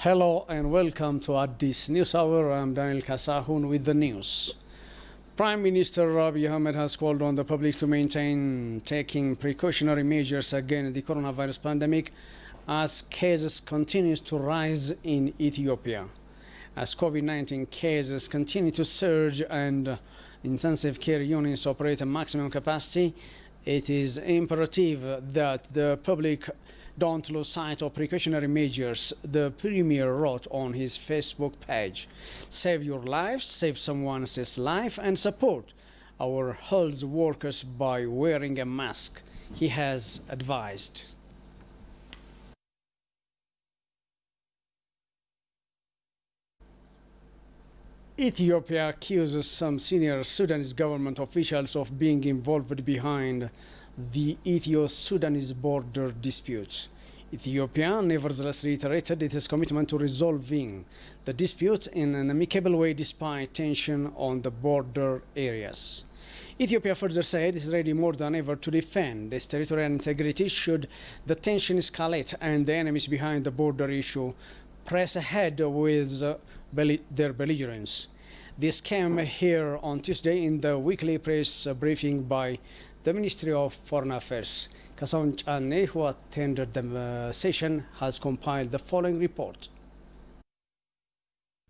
Hello and welcome to Addis News Hour. I'm Daniel Kasahun with the news. Prime Minister Abiy Ahmed has called on the public to maintain taking precautionary measures against the coronavirus pandemic as cases continue to rise in Ethiopia. As COVID-19 cases continue to surge and intensive care units operate at maximum capacity, it is imperative that the public don't lose sight of precautionary measures, the Premier wrote on his Facebook page. Save your lives, save someone else's life, and support our health workers by wearing a mask, he has advised. Ethiopia accuses some senior Sudanese government officials of being involved behind the Ethio-Sudanese border dispute. Ethiopia nevertheless reiterated its commitment to resolving the dispute in an amicable way despite tension on the border areas. Ethiopia further said it is ready more than ever to defend its territorial integrity should the tension escalate and the enemies behind the border issue press ahead with their belligerence. This came here on Tuesday in the weekly press briefing by the Ministry of Foreign Affairs. Kasaun Chane, who attended the session, has compiled the following report.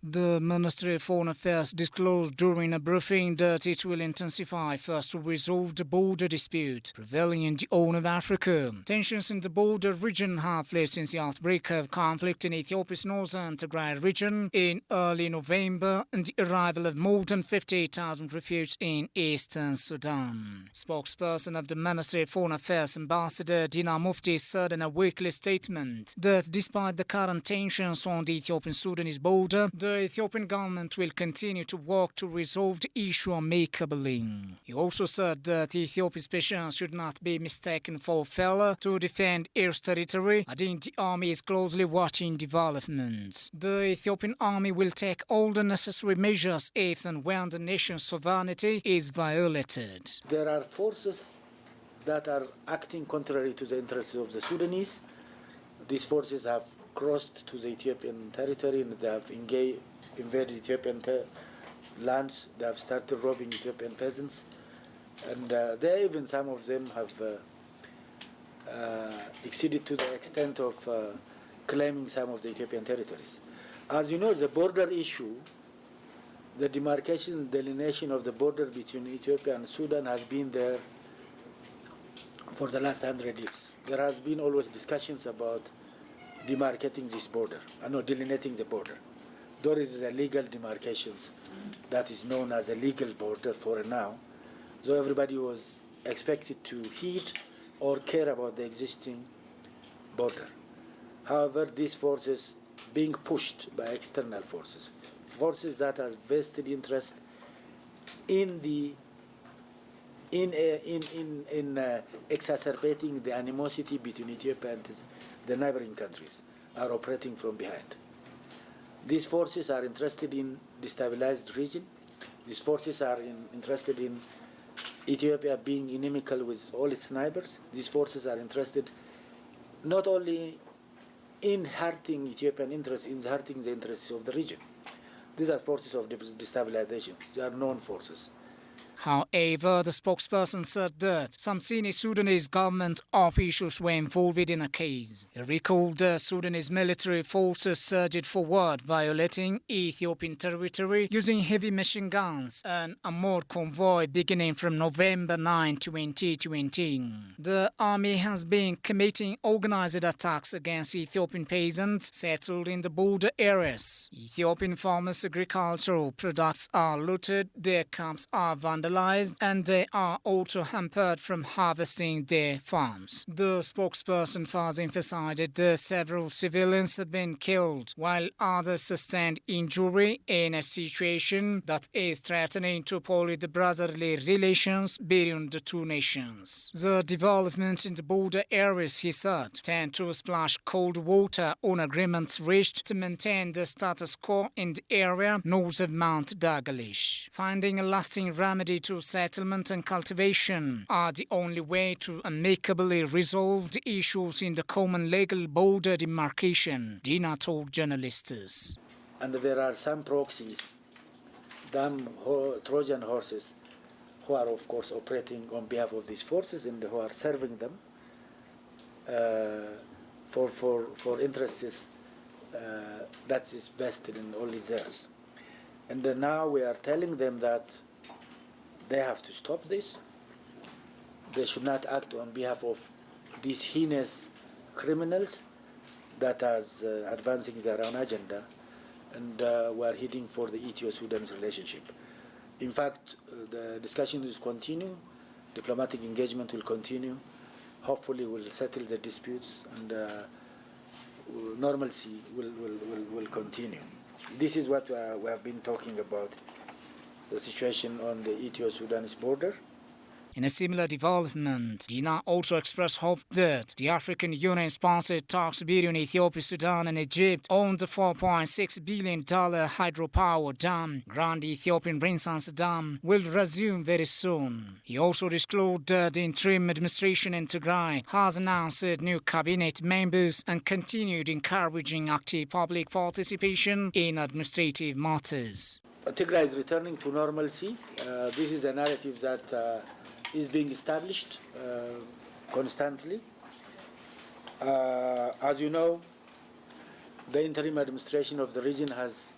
The Ministry of Foreign Affairs disclosed during a briefing that it will intensify efforts to resolve the border dispute prevailing in the Horn of Africa. Tensions in the border region have led since the outbreak of conflict in Ethiopia's northern Tigray region in early November and the arrival of more than 50,000 refugees in eastern Sudan. Spokesperson of the Ministry of Foreign Affairs, Ambassador Dina Mufti, said in a weekly statement that despite the current tensions on the Ethiopian-Sudanese border, the Ethiopian government will continue to work to resolve the issue amicably. He also said that Ethiopia's patience should not be mistaken for failure to defend its territory, adding the army is closely watching developments. The Ethiopian army will take all the necessary measures if and when the nation's sovereignty is violated. There are forces that are acting contrary to the interests of the Sudanese. These forces have crossed to the Ethiopian territory and they have invaded Ethiopian lands. They have started robbing Ethiopian peasants, and even some of them have exceeded to the extent of claiming some of the Ethiopian territories. As you know, the border issue, the demarcation, delineation of the border between Ethiopia and Sudan has been there for the last 100 years. There has been always discussions about demarcating this border, delineating the border. There is a legal demarcations that is known as a legal border for now. So everybody was expected to heed or care about the existing border. However, these forces being pushed by external forces, forces that have vested interest in exacerbating the animosity between Ethiopia and the neighboring countries, are operating from behind. These forces are interested in destabilized region. These forces are interested in Ethiopia being inimical with all its neighbors. These forces are interested not only in hurting Ethiopian interests, in hurting the interests of the region. These are forces of destabilization. They are known forces. However, the spokesperson said that some senior Sudanese government officials were involved in a case. He recalled the Sudanese military forces surged forward, violating Ethiopian territory using heavy machine guns and a armored convoy beginning from November 9, 2020. The army has been committing organized attacks against Ethiopian peasants settled in the border areas. Ethiopian farmers' agricultural products are looted, their camps are vandalized, and they are also hampered from harvesting their farms. The spokesperson further emphasized that several civilians have been killed, while others sustained injury in a situation that is threatening to pollute the brotherly relations between the two nations. The developments in the border areas, he said, tend to splash cold water on agreements reached to maintain the status quo in the area north of Mount Dagalish. Finding a lasting remedy ready to settlement and cultivation are the only way to amicably resolve the issues in the common legal border demarcation, Dina told journalists. And there are some proxies, Trojan horses, who are of course operating on behalf of these forces and who are serving them for interests that is vested in only theirs. And now we are telling them that they have to stop this. They should not act on behalf of these heinous criminals that are advancing their own agenda, and we are heading for the Ethio-Sudanese relationship. In fact, the discussion will continue, diplomatic engagement will continue. Hopefully we'll settle the disputes and normalcy will continue. This is what we have been talking about, the situation on the Ethio-Sudanese border. In a similar development, Dina also expressed hope that the African Union-sponsored talks between Ethiopia, Sudan and Egypt on the $4.6 billion hydropower dam, Grand Ethiopian Renaissance Dam, will resume very soon. He also disclosed that the interim administration in Tigray has announced new cabinet members and continued encouraging active public participation in administrative matters. Tigray is returning to normalcy. This is a narrative that is being established constantly. As you know, the interim administration of the region has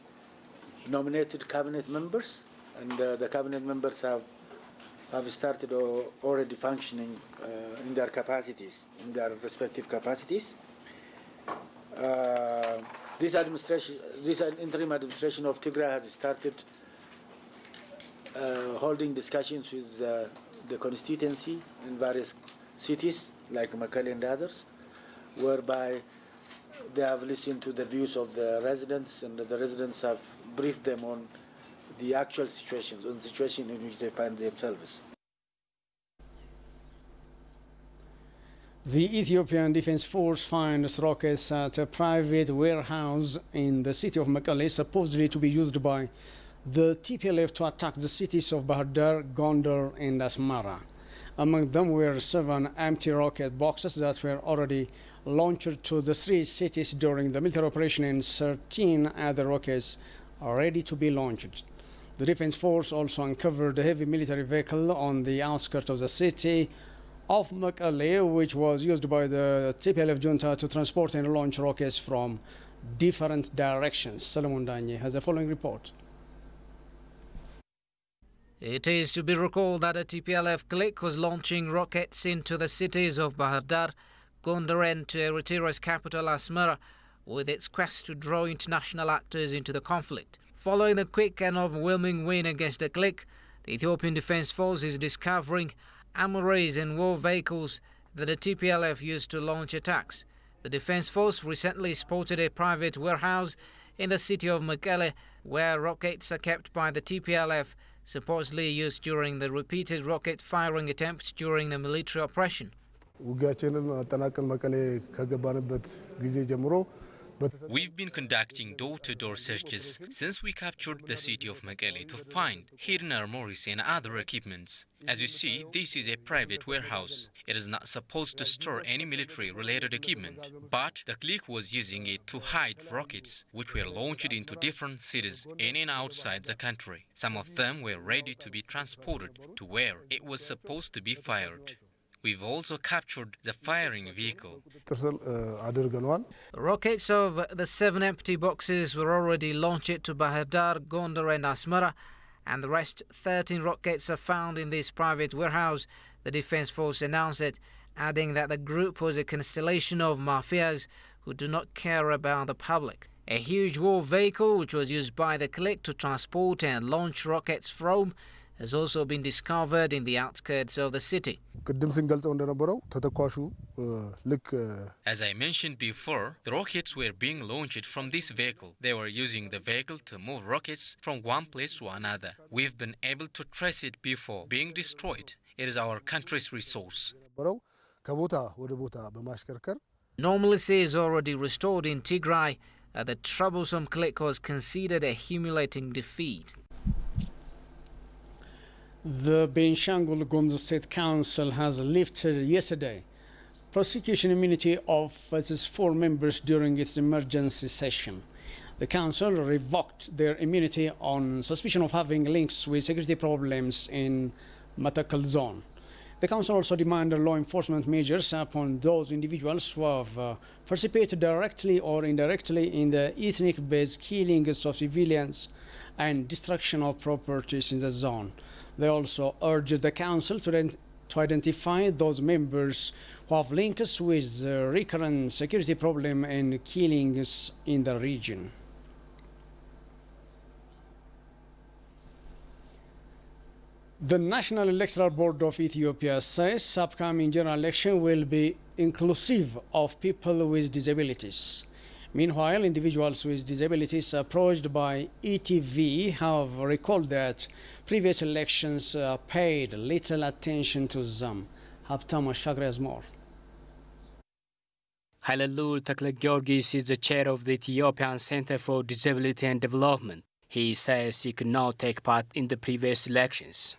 nominated cabinet members, and the cabinet members have started already functioning in their capacities, in their respective capacities. This interim administration of Tigray has started holding discussions with the constituency in various cities like Mekelle and others, whereby they have listened to the views of the residents, and the residents have briefed them on the actual situations, on the situation in which they find themselves. The Ethiopian Defense Force finds rockets at a private warehouse in the city of Mekelle, supposedly to be used by the TPLF to attack the cities of Bahir Dar, Gondar and Asmara. Among them were 7 empty rocket boxes that were already launched to the 3 cities during the military operation, and 13 other rockets are ready to be launched. The Defense Force also uncovered a heavy military vehicle on the outskirts of the city of Mekelle, which was used by the TPLF junta to transport and launch rockets from different directions. Solomon Danye has the following report. It is to be recalled that a TPLF clique was launching rockets into the cities of Bahir Dar, Gondar and to Eritrea's capital Asmara, with its quest to draw international actors into the conflict. Following the quick and overwhelming win against the clique, the Ethiopian Defense Force is discovering armories and war vehicles that the TPLF used to launch attacks. The Defense Force recently spotted a private warehouse in the city of Mekelle where rockets are kept by the TPLF, supposedly used during the repeated rocket firing attempts during the military operation. We've been conducting door-to-door searches since we captured the city of Mekelle to find hidden armories and other equipments. As you see, this is a private warehouse. It is not supposed to store any military-related equipment, but the clique was using it to hide rockets, which were launched into different cities in and outside the country. Some of them were ready to be transported to where it was supposed to be fired. We've also captured the firing vehicle. Rockets of the 7 empty boxes were already launched to Bahir Dar, Gondar and Asmara, and the rest 13 rockets are found in this private warehouse, the Defense Force announced it, adding that the group was a constellation of mafias who do not care about the public. A huge war vehicle, which was used by the clique to transport and launch rockets from, has also been discovered in the outskirts of the city. As I mentioned before, the rockets were being launched from this vehicle. They were using the vehicle to move rockets from one place to another. We've been able to trace it before being destroyed. It is our country's resource. Normalcy is already restored in Tigray. The troublesome clique was considered a humiliating defeat. The Benshangul Gumuz State Council has lifted yesterday prosecution immunity of its 4 members during its emergency session. The council revoked their immunity on suspicion of having links with security problems in Matakal zone. The council also demanded law enforcement measures upon those individuals who have participated directly or indirectly in the ethnic-based killings of civilians and destruction of properties in the zone. They also urged the council to identify those members who have links with the recurrent security problem and killings in the region. The National Electoral Board of Ethiopia says upcoming general election will be inclusive of people with disabilities. Meanwhile, individuals with disabilities approached by ETV have recalled that previous elections paid little attention to them. Haptam Ashagri has more. Hailelul Takle-Georgis is the chair of the Ethiopian Center for Disability and Development. He says he could not take part in the previous elections.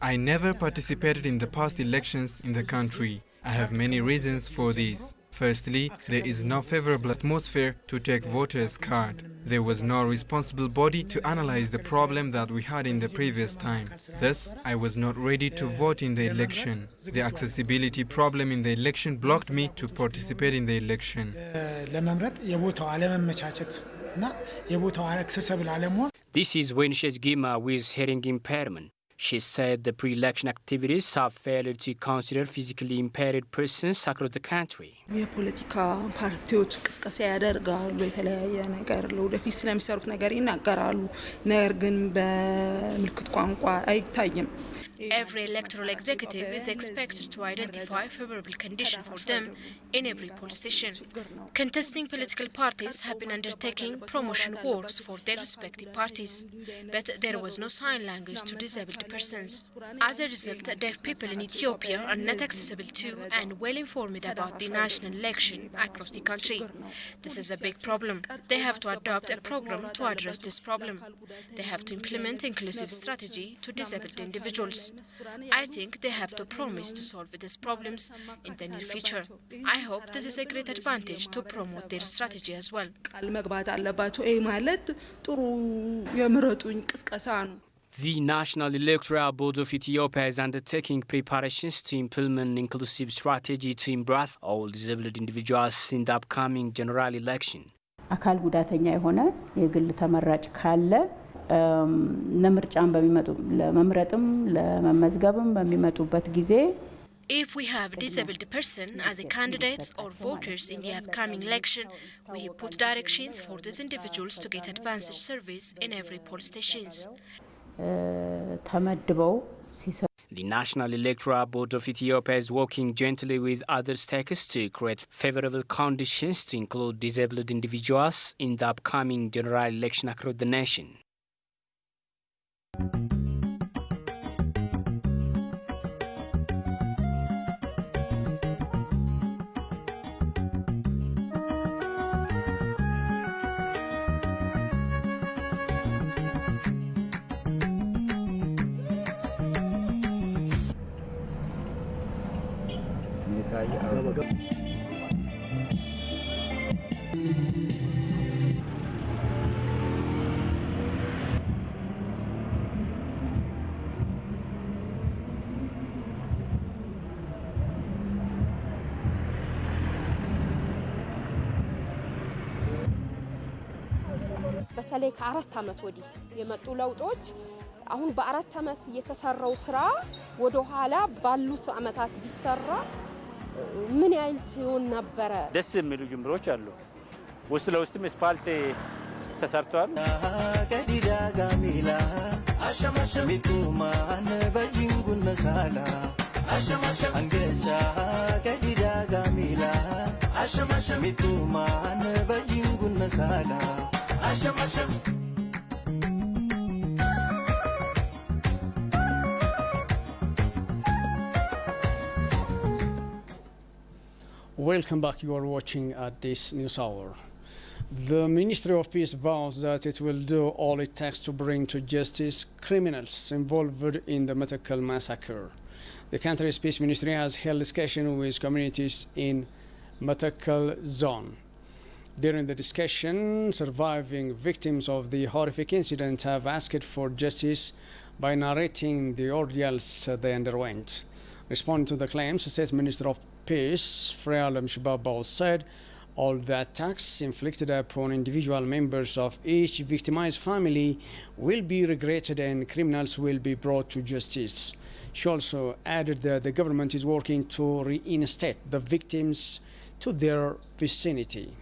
I never participated in the past elections in the country. I have many reasons for this. Firstly, there is no favorable atmosphere to take voters' card. There was no responsible body to analyze the problem that we had in the previous time. Thus, I was not ready to vote in the election. The accessibility problem in the election blocked me to participate in the election. This is Winshet Gima with hearing impairment. She said the pre-election activities have failed to consider physically impaired persons across the country. የፖለቲካ ፓርቲዎች ቅስቀሳ ያደርጋሉ የተለያየ ነገር ለወደፊት ስለሚሰሩት ነገር ይናገራሉ ነገር ግን በምልክት ቋንቋ አይታይም Every electoral executive is expected to identify favorable condition for them in every poll station. Contesting political parties have been undertaking promotion works for their respective parties, but there was no sign language to disabled persons. As a result, deaf people in Ethiopia are not accessible to and well informed about the national election across the country. This is a big problem. They have to adopt a program to address this problem. They have to implement inclusive strategy to disabled individuals. I think they have to promise to solve these problems in the near future. I hope this is a great advantage to promote their strategy as well. The National Electoral Board of Ethiopia is undertaking preparations to implement an inclusive strategy to embrace all disabled individuals in the upcoming general election. አካል ጉዳተኛ የሆነ የግል ተመራጭ ካለ ለምርጫም በሚመጡ ለመምረጥም ለመመዝገብም በሚመጡበት ጊዜ If we have a disabled person as a candidates or voters in the upcoming election, we put directions for these individuals to get advanced service in every poll stations. ተመድበው The National Electoral Board of Ethiopia is working jointly with other stakeholders to create favorable conditions to include disabled individuals in the upcoming general election across the nation. በተለይ ከ4 አመት ወዲህ የመጡ ለውጦች አሁን በ4 አመት የተሰራው ስራ ወደ ኋላ ባሉት አመታት ቢሰራ ምን ያህል ትሆን ነበር? ደስ የሚሉ ጅምሮች አሉ። ውስጥ ለውስጥም ስፓልት ተሰርቷል። ከዲዳ ጋሚላ አሸማሸሚቱ ማን በጂንጉን መሳላ አሸማሸም አንገጫ ከዲዳ ጋሚላ አሸማሸሚቱ ማን በጂንጉን መሳላ አሸማሸም Welcome back. You are watching at this news hour. The Ministry of Peace vows that it will do all it takes to bring to justice criminals involved in the Matakkal massacre. The country's peace ministry has held discussion with communities in Matakkal zone. During the discussion, surviving victims of the horrific incident have asked for justice by narrating the ordeals they underwent. Responding to the claims, State Minister of Peace, Freya Al-Mshbaba, said all the attacks inflicted upon individual members of each victimized family will be regretted and criminals will be brought to justice. She also added that the government is working to reinstate the victims to their vicinity.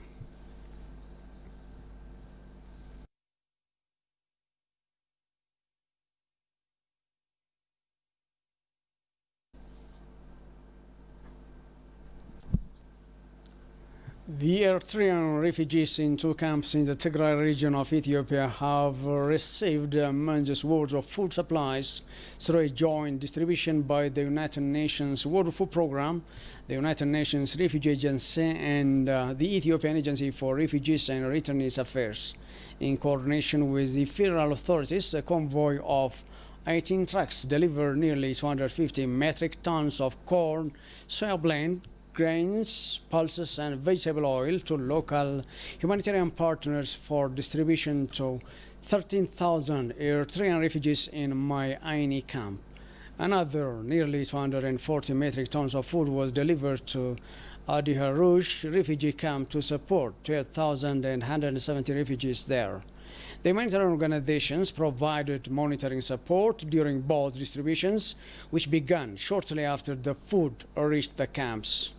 The Eritrean refugees in 2 camps in the Tigray region of Ethiopia have received immense worth of food supplies through a joint distribution by the United Nations World Food Programme, the United Nations Refugee Agency, and the Ethiopian Agency for Refugees and Returnees Affairs. In coordination with the federal authorities, a convoy of 18 trucks delivered nearly 250 metric tons of corn, soya blend, grains, pulses, and vegetable oil to local humanitarian partners for distribution to 13,000 Eritrean refugees in Mai Aini camp. Another nearly 240 metric tons of food was delivered to Adi Harush refugee camp to support 12,170 refugees there. The humanitarian organizations provided monitoring support during both distributions, which began shortly after the food reached the camps.